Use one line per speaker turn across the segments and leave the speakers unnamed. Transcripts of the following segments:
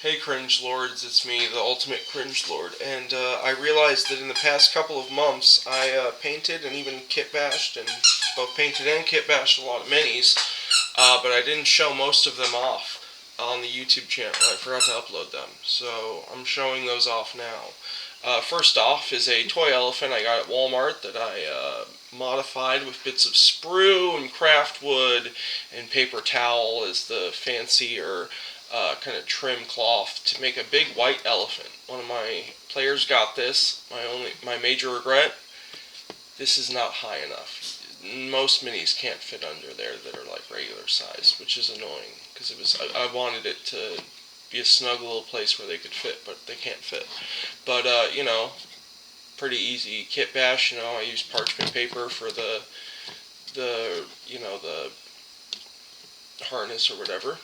Hey Cringe Lords, it's me, the ultimate Cringe Lord, and I realized that in the past couple of months I painted and even kitbashed, and both painted and kitbashed a lot of minis, but I didn't show most of them off on the YouTube channel. I forgot to upload them, so I'm showing those off now. First off is a toy elephant I got at Walmart that I modified with bits of sprue and craft wood and paper towel as the fancier kind of trim cloth to make a big white elephant. One of my players got this. My major regret: this is not high enough. Most minis can't fit under there that are like regular size, which is annoying because I wanted it to be a snug little place where they could fit, but they can't fit. But pretty easy kit bash. I used parchment paper for the harness or whatever.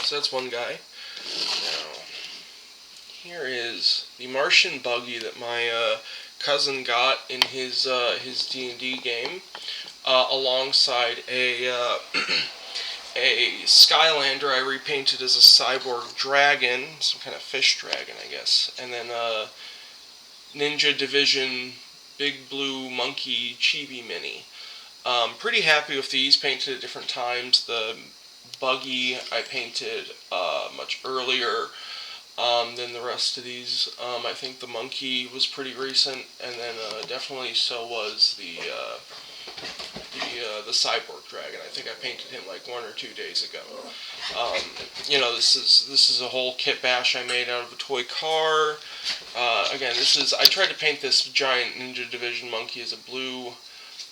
So that's one guy. Now, here is the Martian buggy that my cousin got in his D&D game, alongside a Skylander I repainted as a cyborg dragon, some kind of fish dragon, I guess, and then Ninja Division Big Blue Monkey Chibi Mini. Pretty happy with these, painted at different times. The buggy I painted much earlier than the rest of these. I think the monkey was pretty recent, and then definitely so was the cyborg dragon. I think I painted him like 1 or 2 days ago. This is a whole kit bash I made out of a toy car. Again, I tried to paint this giant Ninja Division monkey as a blue.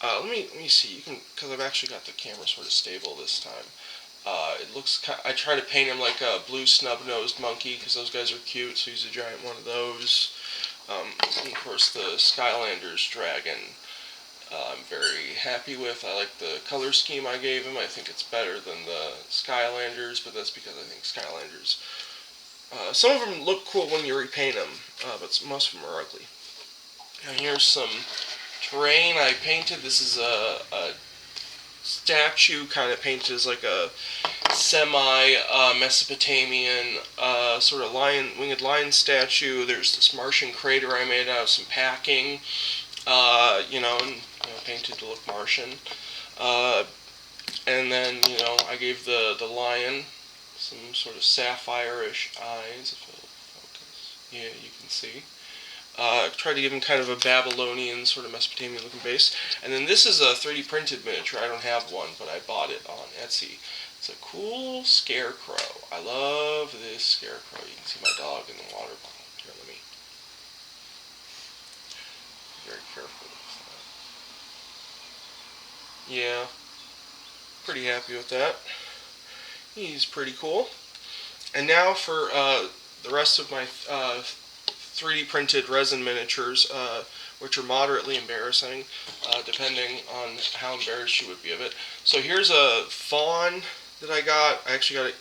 Let me see. You can, because I've actually got the camera sort of stable this time. It looks. I try to paint him like a blue snub-nosed monkey because those guys are cute. So he's a giant one of those. And of course, the Skylanders dragon. I'm very happy with. I like the color scheme I gave him. I think it's better than the Skylanders, but that's because I think Skylanders. Some of them look cool when you repaint them, but most of them are ugly. And here's some terrain I painted. This is a statue kind of painted as like a semi-Mesopotamian sort of winged lion statue. There's this Martian crater I made out of some packing, and painted to look Martian. And then, I gave the lion some sort of sapphire-ish eyes, if it'll focus. Yeah, you can see. Tried to give him kind of a Babylonian, sort of Mesopotamian looking base. And then this is a 3D printed miniature. I don't have one, but I bought it on Etsy. It's a cool scarecrow. I love this scarecrow. You can see my dog in the water bottle. Here, let me be very careful with that. Yeah, pretty happy with that. He's pretty cool. And now for the rest of my 3D printed resin miniatures, which are moderately embarrassing, depending on how embarrassed you would be of it. So here's a fawn that I got. I actually got it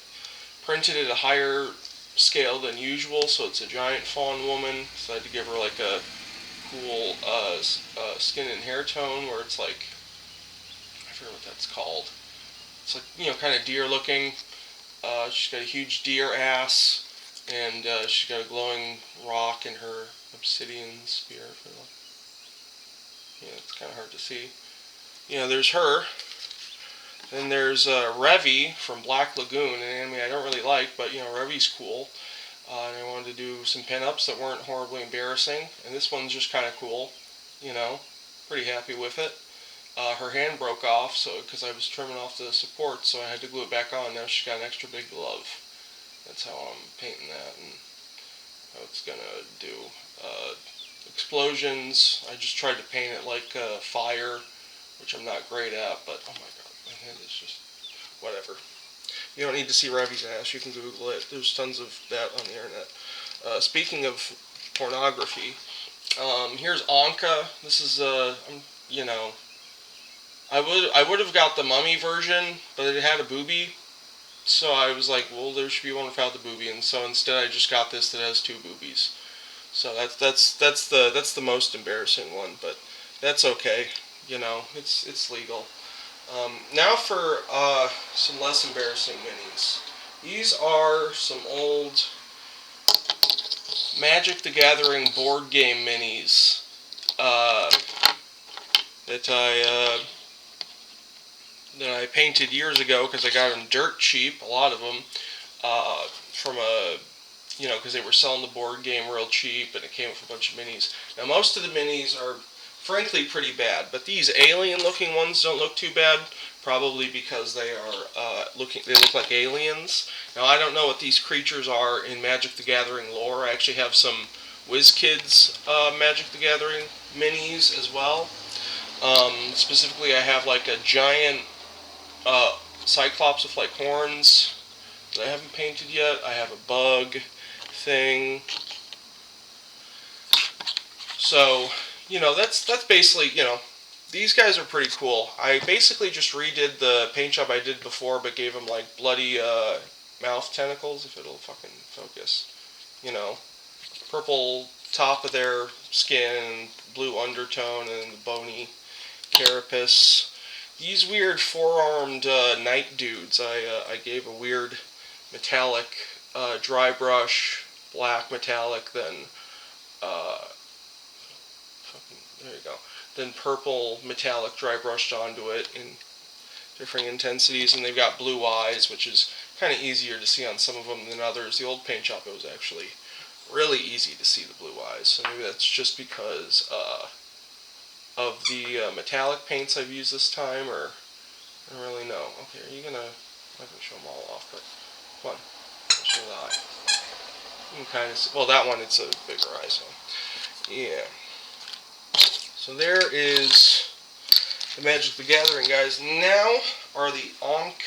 printed at a higher scale than usual, so it's a giant fawn woman. So I had to give her like a cool skin and hair tone where it's like, I forget what that's called. It's like, kind of deer looking. She's got a huge deer ass, and she's got a glowing rock in her obsidian spear. It's kind of hard to see. There's her. Then there's Revy from Black Lagoon, an anime I don't really like, but Revy's cool. And I wanted to do some pinups that weren't horribly embarrassing, and this one's just kind of cool. Pretty happy with it. Her hand broke off, because I was trimming off the support, so I had to glue it back on. Now she's got an extra big glove. That's how I'm painting that, and how it's gonna do. Explosions, I just tried to paint it like fire, which I'm not great at, but oh my god, my hand is just whatever. You don't need to see Revy's ass, you can Google it. There's tons of that on the internet. Speaking of pornography, here's Anka. This is, I would have got the mummy version, but it had a boobie. So I was like, well, there should be one without the boobie, and so instead I just got this that has 2 boobies. So that's the most embarrassing one, but that's okay. It's legal. Now for some less embarrassing minis. These are some old Magic the Gathering board game minis that I painted years ago because I got them dirt cheap, a lot of them, from a, because they were selling the board game real cheap, and it came with a bunch of minis. Now, most of the minis are, frankly, pretty bad, but these alien-looking ones don't look too bad, probably because they look like aliens. Now, I don't know what these creatures are in Magic the Gathering lore. I actually have some WizKids Magic the Gathering minis as well. Specifically, I have like a giant Cyclops with like horns that I haven't painted yet. I have a bug thing. So, that's basically, these guys are pretty cool. I basically just redid the paint job I did before, but gave them like bloody mouth tentacles, if it'll fucking focus. Purple top of their skin, blue undertone, and the bony carapace. These weird four-armed knight dudes, I gave a weird metallic dry brush, black metallic, then there you go. Then purple metallic dry brushed onto it in different intensities, and they've got blue eyes, which is kind of easier to see on some of them than others. The old paint shop, it was actually really easy to see the blue eyes, so maybe that's just because of the metallic paints I've used this time, or I don't really know. Okay, are you gonna? I'm not gonna show them all off, but come on, I'll show the eye. You can kind of see, well, that one, it's a bigger eye, so yeah. So there is the Magic the Gathering guys. Now are the Ankh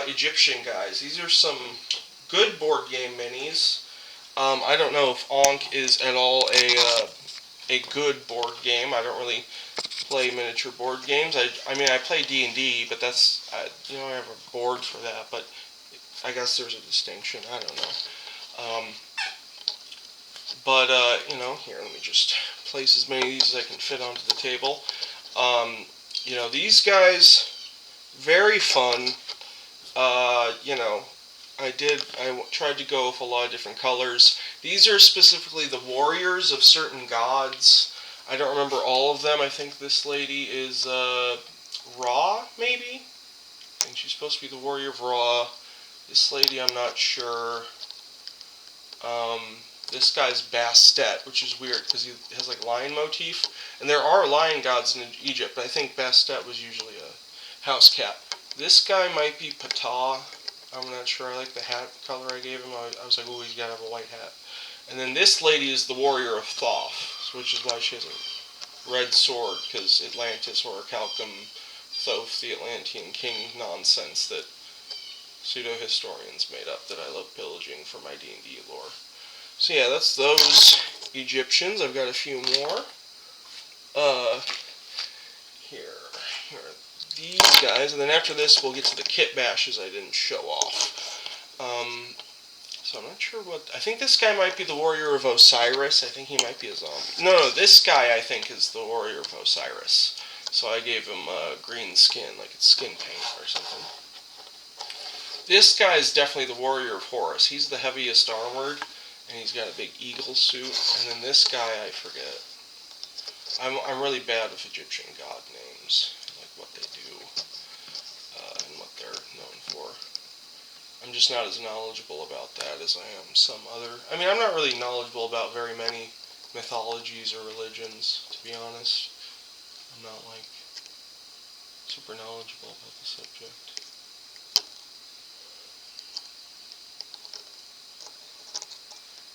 Egyptian guys. These are some good board game minis. I don't know if Ankh is at all a good board game. I don't really play miniature board games. I mean, I play D&D, but that's, I have a board for that, but I guess there's a distinction. I don't know. Here, let me just place as many of these as I can fit onto the table. These guys, very fun. I tried to go with a lot of different colors. These are specifically the warriors of certain gods. I don't remember all of them. I think this lady is Ra, maybe? I think she's supposed to be the warrior of Ra. This lady, I'm not sure. This guy's Bastet, which is weird because he has like lion motif. And there are lion gods in Egypt, but I think Bastet was usually a house cat. This guy might be Ptah. I'm not sure. I like the hat color I gave him. I was like, oh, he's got to have a white hat. And then this lady is the warrior of Thoth, which is why she has a red sword, because Atlantis, or Calcum, Thoth, the Atlantean king nonsense that pseudo-historians made up that I love pillaging for my D&D lore. So yeah, that's those Egyptians. I've got a few more. Here are these guys, and then after this we'll get to the Kitbashes I didn't show off. So I'm not sure what. I think this guy might be the warrior of Osiris. I think he might be a zombie. No, this guy I think is the warrior of Osiris. So I gave him green skin, like it's skin paint or something. This guy is definitely the warrior of Horus. He's the heaviest armored, and he's got a big eagle suit. And then this guy, I forget. I'm really bad with Egyptian god names, like what they do and what they're known for. I'm just not as knowledgeable about that as I am some other. I mean, I'm not really knowledgeable about very many mythologies or religions, to be honest. I'm not like super knowledgeable about the subject.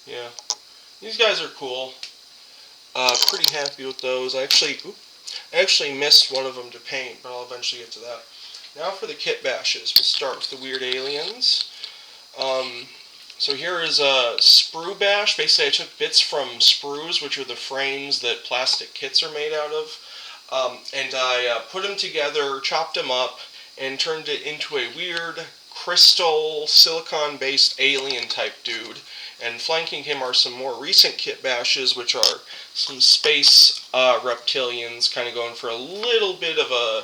Yeah, these guys are cool. Pretty happy with those. I actually missed one of them to paint, but I'll eventually get to that. Now for the Kitbashes. We'll start with the weird aliens. So here is a sprue bash. Basically, I took bits from sprues, which are the frames that plastic kits are made out of, and I put them together, chopped them up, and turned it into a weird crystal silicon-based alien-type dude. And flanking him are some more recent Kitbashes, which are some space reptilians, kind of going for a little bit of a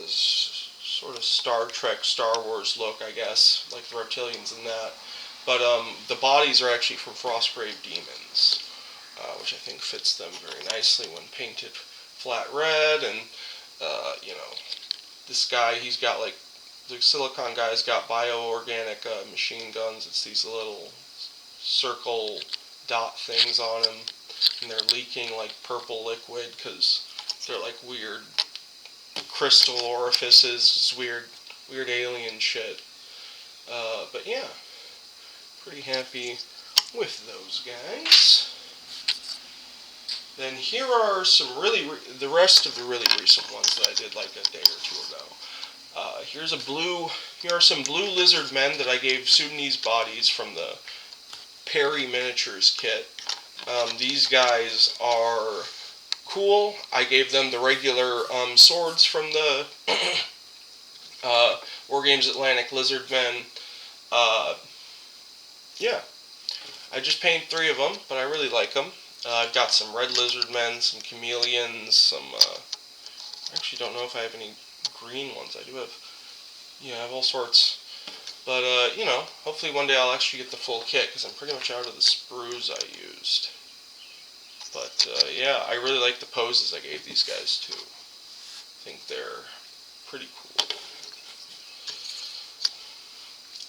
sort of Star Trek, Star Wars look, I guess, like the reptilians in that. But the bodies are actually from Frostgrave Demons, which I think fits them very nicely when painted flat red. And you know, this guy, he's got like, the silicon guy's got bioorganic machine guns. It's these little circle dot things on him, and they're leaking like purple liquid because they're like weird crystal orifices, just weird alien shit. But yeah, pretty happy with those guys. Then here are some the rest of the really recent ones that I did like a day or two ago. Here are some blue lizard men that I gave Sudanese bodies from the Perry Miniatures kit. These guys are cool. I gave them the regular swords from the War Games Atlantic Lizard Men. Yeah, I just painted 3 of them, but I really like them. I've got some red lizard men, some chameleons, some, I actually don't know if I have any green ones. I do have, yeah, I have all sorts. But, you know, hopefully one day I'll actually get the full kit, because I'm pretty much out of the sprues I used. But, yeah, I really like the poses I gave these guys, too. I think they're pretty cool.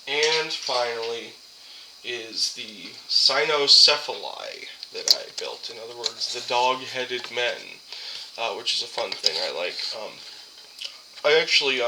And finally is the cynocephali that I built. In other words, the dog-headed men, which is a fun thing I like. I actually,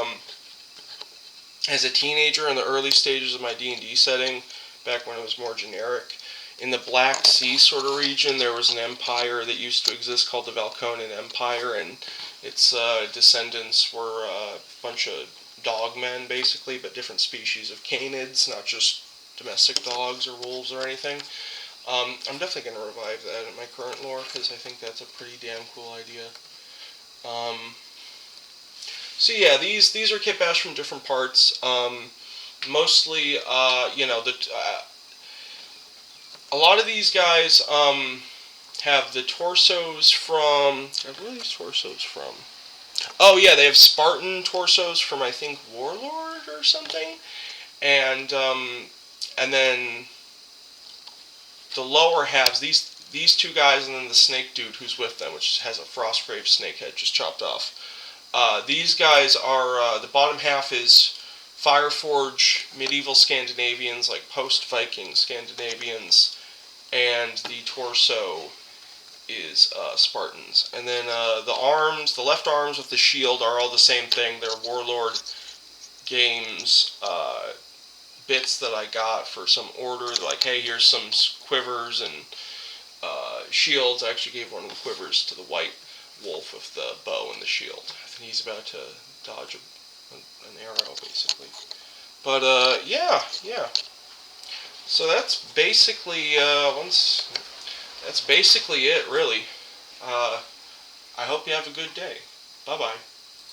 as a teenager in the early stages of my D&D setting, back when it was more generic, in the Black Sea sort of region, there was an empire that used to exist called the Valkonan Empire, and its descendants were a bunch of dogmen, basically, but different species of canids, not just domestic dogs or wolves or anything. I'm definitely going to revive that in my current lore, because I think that's a pretty damn cool idea. So yeah, these are Kitbash from different parts. Mostly, you know, a lot of these guys have the torsos from. Where are these torsos from? Oh yeah, they have Spartan torsos from, I think, Warlord or something, and then the lower halves, these 2 guys, and then the snake dude who's with them, which has a Frostgrave snake head just chopped off. These guys are, the bottom half is Fireforge medieval Scandinavians, like post-Viking Scandinavians, and the torso is Spartans. And then the arms, the left arms with the shield are all the same thing. They're Warlord Games bits that I got for some order. Like, hey, here's some quivers and shields. I actually gave one of the quivers to the white wolf with the bow and the shield. I think he's about to dodge an arrow, basically. But yeah. So that's basically that's basically it, really. I hope you have a good day. Bye bye.